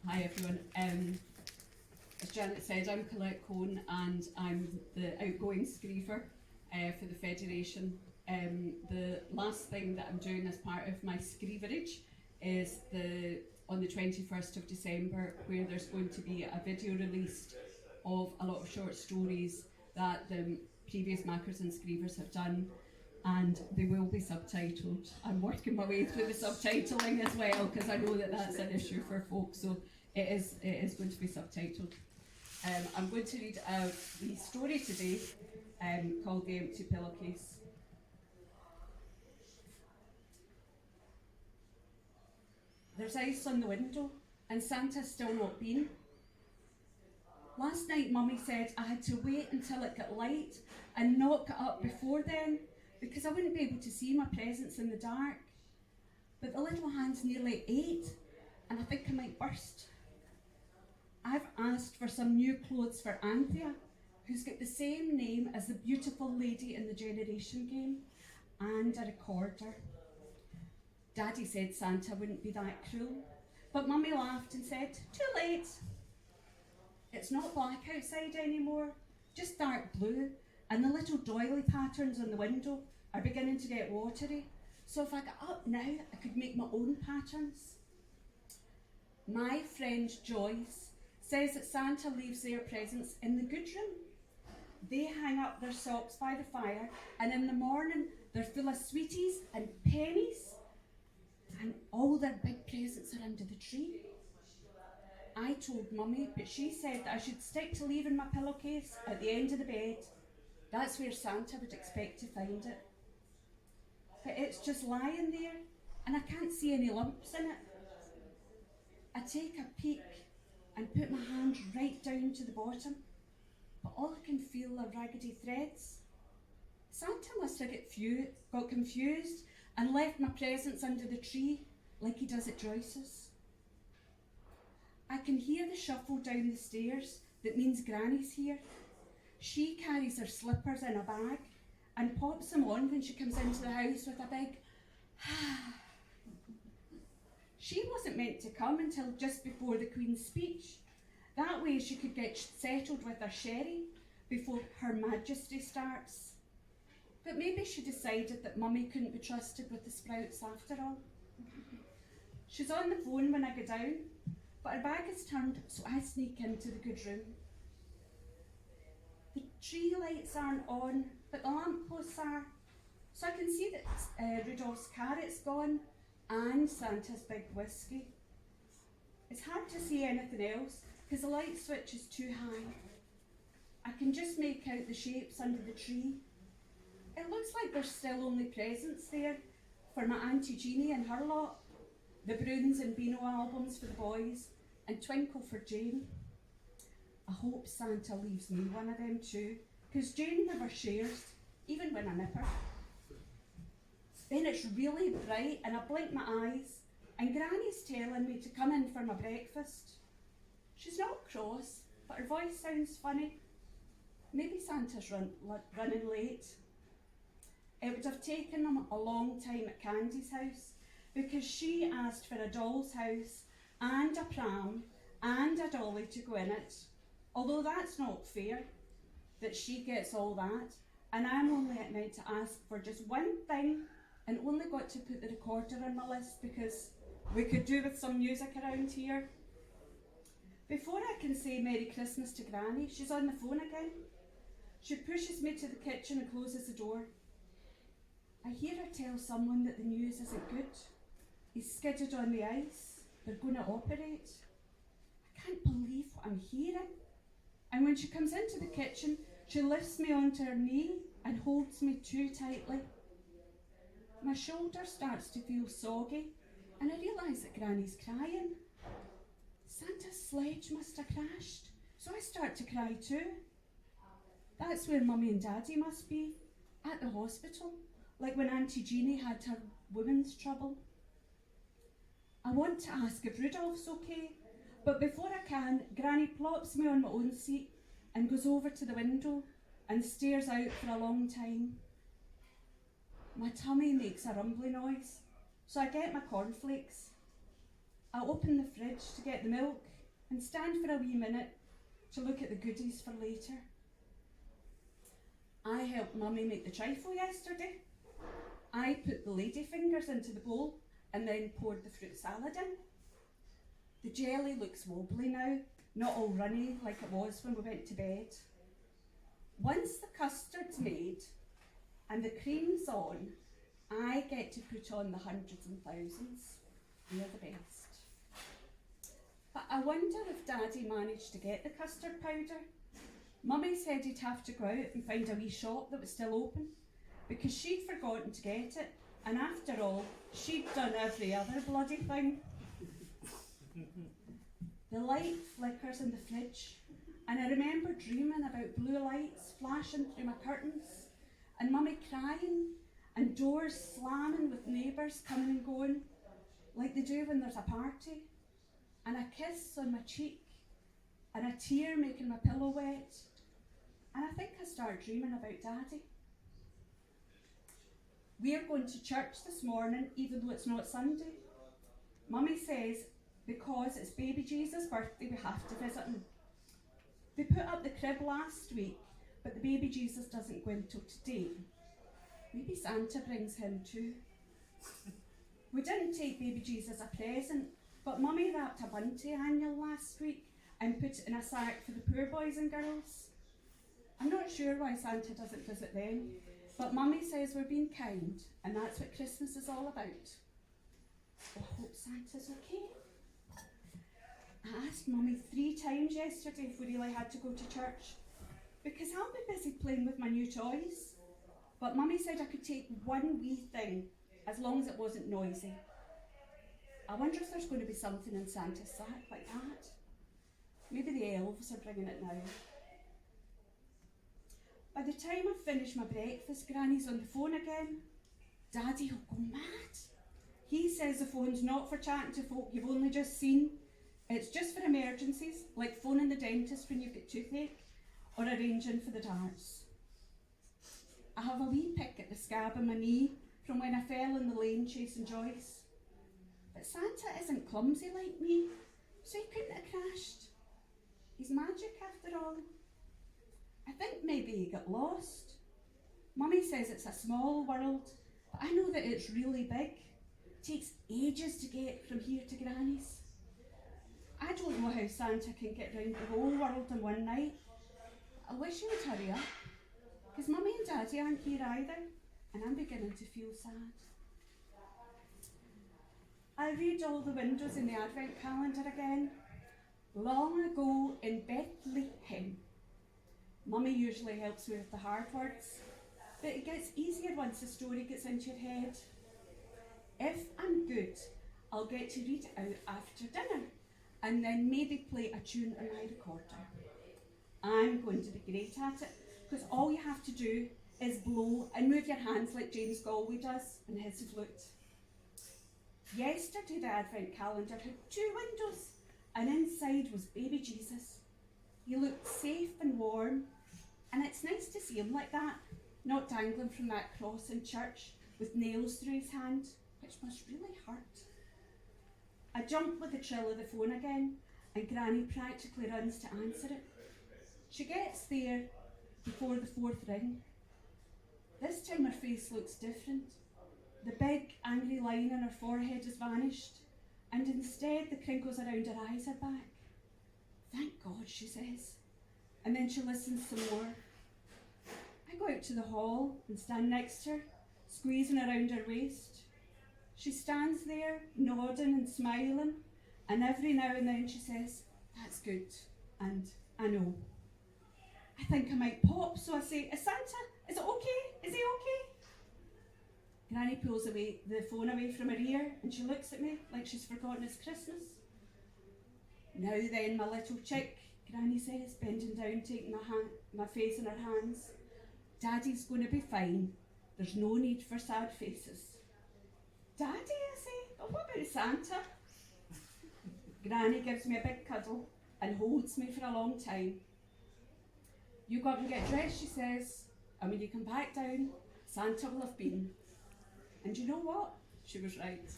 Hi everyone. As Janet said, I'm Colette Coen and I'm the outgoing screever for the Federation. The last thing that I'm doing as part of my screeverage is on the 21st of December, where there's going to be a video released of a lot of short stories that the previous Mackers and Screevers have done, and they will be subtitled. I'm working my way through the subtitling as well, because I know that that's an issue for folks, so it is going to be subtitled. I'm going to read a wee story today called The Empty Pillowcase. There's ice on the window and Santa's still not been. Last night Mummy said I had to wait until it got light and not get up before then, because I wouldn't be able to see my presents in the dark. But the little hand's nearly 8 and I think I might burst. I've asked for some new clothes for Anthea, who's got the same name as the beautiful lady in the Generation game, and a recorder. Daddy said Santa wouldn't be that cruel, but Mummy laughed and said, too late. It's not black outside anymore, just dark blue, and the little doily patterns on the window are beginning to get watery, so if I got up now, I could make my own patterns. My friend Joyce says that Santa leaves their presents in the good room. They hang up their socks by the fire, and in the morning they're full of sweeties and pennies, and all their big presents are under the tree. I told Mummy, but she said that I should stick to leaving my pillowcase at the end of the bed. That's where Santa would expect to find it. But it's just lying there, and I can't see any lumps in it. I take a peek and put my hand right down to the bottom, but all I can feel are raggedy threads. Santa must have got confused and left my presents under the tree like he does at Joyce's. I can hear the shuffle down the stairs that means Granny's here. She carries her slippers in a bag and pops them on when she comes into the house with a big She wasn't meant to come until just before the Queen's speech. That way she could get settled with her sherry before Her Majesty starts. But maybe she decided that Mummy couldn't be trusted with the sprouts after all. She's on the phone when I go down, but her back is turned, so I sneak into the good room. The tree lights aren't on, but the lamp posts are, so I can see that Rudolph's carrot's gone and Santa's big whiskey. It's hard to see anything else because the light switch is too high. I can just make out the shapes under the tree. It looks like there's still only presents there for my Auntie Jeannie and her lot, the Bruins and Beano albums for the boys, and Twinkle for Jane. I hope Santa leaves me one of them too, because Jane never shares, even when I nip her. Then it's really bright and I blink my eyes and Granny's telling me to come in for my breakfast. She's not cross, but her voice sounds funny. Maybe Santa's running late. It would have taken them a long time at Candy's house because she asked for a doll's house and a pram and a dolly to go in it. Although that's not fair that she gets all that and I'm only meant to ask for just one thing and only got to put the recorder on my list because we could do with some music around here. Before I can say Merry Christmas to Granny, she's on the phone again. She pushes me to the kitchen and closes the door. I hear her tell someone that the news isn't good. He's skidded on the ice. They're going to operate. I can't believe what I'm hearing. And when she comes into the kitchen, she lifts me onto her knee and holds me too tightly. My shoulder starts to feel soggy and I realise that Granny's crying. Santa's sledge must have crashed, so I start to cry too. That's where Mummy and Daddy must be, at the hospital, like when Auntie Jeannie had her women's trouble. I want to ask if Rudolph's okay, but before I can, Granny plops me on my own seat and goes over to the window and stares out for a long time. My tummy makes a rumbly noise, so I get my cornflakes. I open the fridge to get the milk and stand for a wee minute to look at the goodies for later. I helped Mummy make the trifle yesterday. I put the ladyfingers into the bowl and then poured the fruit salad in. The jelly looks wobbly now, not all runny like it was when we went to bed. Once the custard's made and the cream's on, I get to put on the hundreds and thousands. They're the best. But I wonder if Daddy managed to get the custard powder. Mummy said he'd have to go out and find a wee shop that was still open because she'd forgotten to get it, and after all, she'd done every other bloody thing. The light flickers in the fridge, and I remember dreaming about blue lights flashing through my curtains, and Mummy crying, and doors slamming with neighbours coming and going, like they do when there's a party, and a kiss on my cheek, and a tear making my pillow wet, and I think I start dreaming about Daddy. We're going to church this morning, even though it's not Sunday. Mummy says because it's baby Jesus' birthday, we have to visit him. They put up the crib last week, but the baby Jesus doesn't go until today. Maybe Santa brings him too. We didn't take baby Jesus a present, but Mummy wrapped a bunty annual last week and put it in a sack for the poor boys and girls. I'm not sure why Santa doesn't visit them, but Mummy says we're being kind, and that's what Christmas is all about. I hope Santa's okay. I asked Mummy 3 times yesterday if we really had to go to church, because I'll be busy playing with my new toys. But Mummy said I could take one wee thing, as long as it wasn't noisy. I wonder if there's going to be something in Santa's sack like that. Maybe the elves are bringing it now. By the time I finish my breakfast, Granny's on the phone again. Daddy will go mad. He says the phone's not for chatting to folk you've only just seen. It's just for emergencies, like phoning the dentist when you've got toothache, or arranging for the darts. I have a wee pick at the scab on my knee from when I fell in the lane chasing Joyce. But Santa isn't clumsy like me, so he couldn't have crashed. He's magic after all. I think maybe he got lost. Mummy says it's a small world, but I know that it's really big. It takes ages to get from here to Granny's. I don't know how Santa can get round the whole world in one night. I wish he would hurry up, because Mummy and Daddy aren't here either, and I'm beginning to feel sad. I read all the windows in the Advent calendar again. Long ago in Bethlehem. Mummy usually helps me with the hard words, but it gets easier once the story gets into your head. If I'm good, I'll get to read it out after dinner, and then maybe play a tune on my recorder. I'm going to be great at it, because all you have to do is blow and move your hands like James Galway does on his flute. Yesterday the Advent calendar had 2 windows, and inside was baby Jesus. He looked safe and warm, and it's nice to see him like that, not dangling from that cross in church with nails through his hand, which must really hurt. I jumped with the chill of the phone again, and Granny practically runs to answer it. She gets there before the 4th ring. This time her face looks different. The big, angry line on her forehead has vanished, and instead the crinkles around her eyes are back. Thank God, she says, and then she listens some more. I go out to the hall and stand next to her, squeezing around her waist. She stands there, nodding and smiling, and every now and then she says, "That's good," and "I know." I think I might pop, so I say, "Is Santa? Is it okay? Is he okay?" Granny pulls the phone away from her ear, and she looks at me like she's forgotten it's Christmas. "Now then, my little chick," Granny says, bending down, taking my face in her hands. "Daddy's going to be fine. There's no need for sad faces." "Daddy," I say, "but what about Santa?" Granny gives me a big cuddle and holds me for a long time. "You go up and get dressed," she says, "and when you come back down, Santa will have been." And you know what? She was right.